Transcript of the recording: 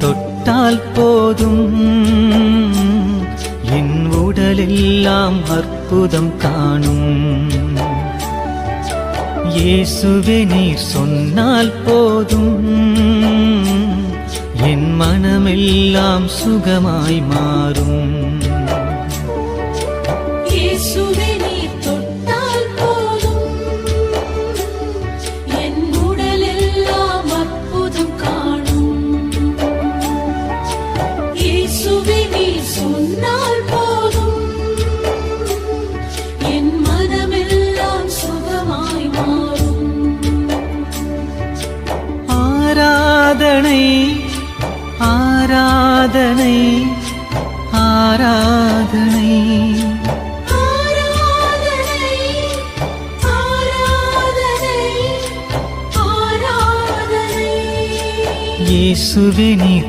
தொட்டால் போதும் என் உடலெல்லாம் அற்புதம் காணும். இயேசுவே நீர் சொன்னால் போதும் என் மனமெல்லாம் சுகமாய் மாறும். இயேசுவே நீர் தொட்டால் போதும் என் உடலெல்லாம் அற்புதம் காணும். இயேசுவே நீர் சொன்னால் போதும் என் மனமெல்லாம் சுகமாய் மாறும். ஆராதனை ஆராதனை ஆராதனை இயேசுவே நீர்